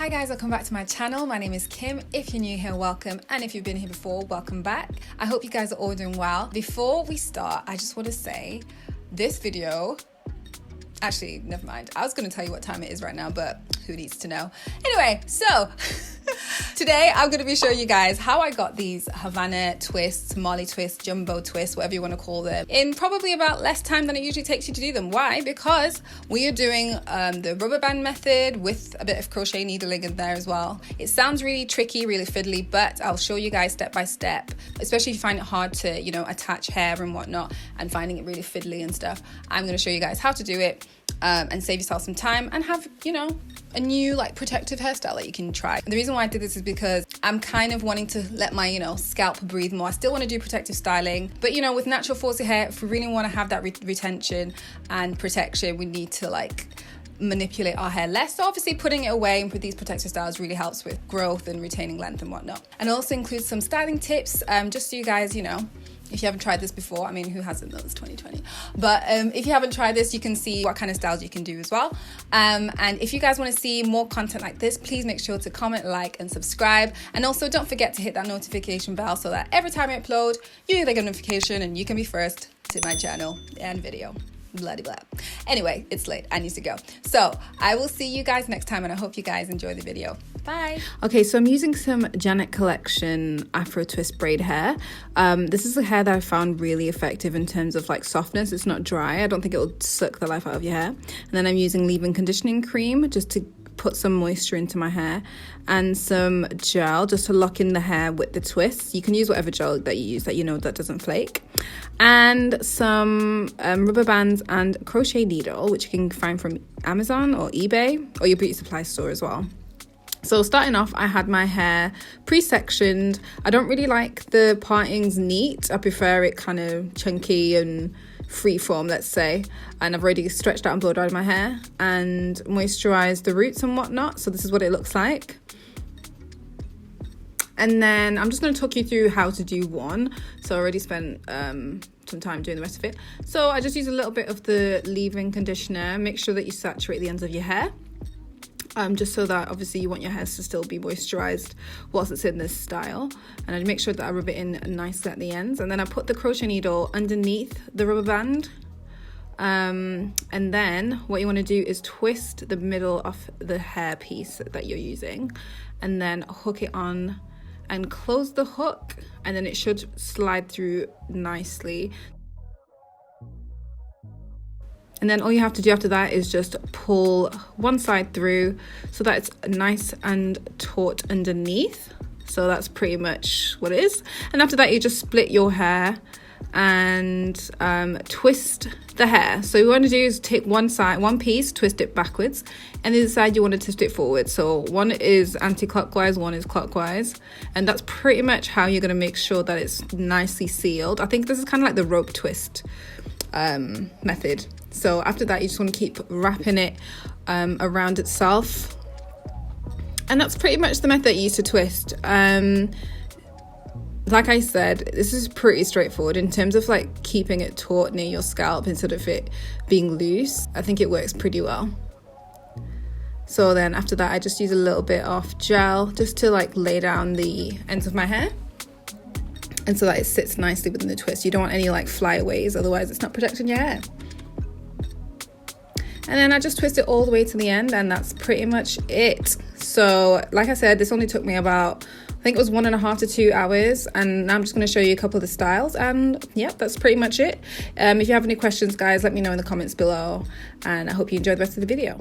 Hi guys, welcome back to my channel. My name is Kim. If you're new here, welcome, and if you've been here before, welcome back. I hope you guys are all doing well. Before we start, I just want to say this video, actually never mind, I was going to tell you what time it is right now, but who needs to know? Anyway, so today I'm going to be showing you guys how I got these Havana twists, Molly twists, jumbo twists, whatever you want to call them, in probably about less time than it usually takes you to do them. Why? Because we are doing the rubber band method with a bit of crochet needling in there as well. It sounds really tricky, really fiddly, but I'll show you guys step by step, especially if you find it hard to, you know, attach hair and whatnot and finding it really fiddly and stuff. I'm going to show you guys how to do it and save yourself some time and have, you know, a new like protective hairstyle that you can try. The reason why I did this is because I'm kind of wanting to let my, you know, scalp breathe more. I still want to do protective styling, but you know, with natural falsies hair, if we really want to have that retention and protection, we need to like manipulate our hair less. So obviously putting it away and put these protective styles really helps with growth and retaining length and whatnot. And also includes some styling tips, just so you guys, you know, if you haven't tried this before, I mean, who hasn't? Though it's 2020. But if you haven't tried this, you can see what kind of styles you can do as well. And if you guys want to see more content like this, please make sure to comment, like, and subscribe. And also don't forget to hit that notification bell so that every time I upload, you get a notification and you can be first to my channel and video. Bloody blah. Anyway, it's late. I need to go. So I will see you guys next time, and I hope you guys enjoy the video. Bye. Okay, so I'm using some Janet Collection Afro Twist braid hair. This is a hair that I found really effective in terms of like softness. It's not dry. I don't think it will suck the life out of your hair. And then I'm using leave-in conditioning cream just to put some moisture into my hair, and some gel just to lock in the hair with the twists. You can use whatever gel that you use that you know that doesn't flake, and some rubber bands and crochet needle, which you can find from Amazon or eBay or your beauty supply store as well. So starting off, I had my hair pre-sectioned. I don't really like the partings neat. I prefer it kind of chunky and free form, let's say. And I've already stretched out and blow dried my hair and moisturized the roots and whatnot. So this is what it looks like. And then I'm just going to talk you through how to do one. So I already spent some time doing the rest of it. So I just use a little bit of the leave-in conditioner. Make sure that you saturate the ends of your hair. Just so that obviously you want your hair to still be moisturized whilst it's in this style. And I make sure that I rub it in nicely at the ends. And then I put the crochet needle underneath the rubber band. And then what you want to do is twist the middle of the hair piece that you're using. And then hook it on and close the hook. And then it should slide through nicely. And then all you have to do after that is just pull one side through so that it's nice and taut underneath. So that's pretty much what it is. And after that, you just split your hair and twist the hair. So what you want to do is take one side, one piece, twist it backwards, and the other side you want to twist it forward. So one is anti-clockwise, one is clockwise, and that's pretty much how you're going to make sure that it's nicely sealed. I think this is kind of like the rope twist method. So after that, you just want to keep wrapping it around itself. And that's pretty much the method you use to twist. Like I said, this is pretty straightforward in terms of like keeping it taut near your scalp instead of it being loose. I think it works pretty well. So then after that, I just use a little bit of gel just to like lay down the ends of my hair. And so that it sits nicely within the twist. You don't want any like flyaways, otherwise it's not protecting your hair. And then I just twist it all the way to the end, and that's pretty much it. So like I said, this only took me about, I think it was 1.5 to 2 hours, and now I'm just going to show you a couple of the styles, and yeah, that's pretty much it. If you have any questions, guys, let me know in the comments below, and I hope you enjoy the rest of the video.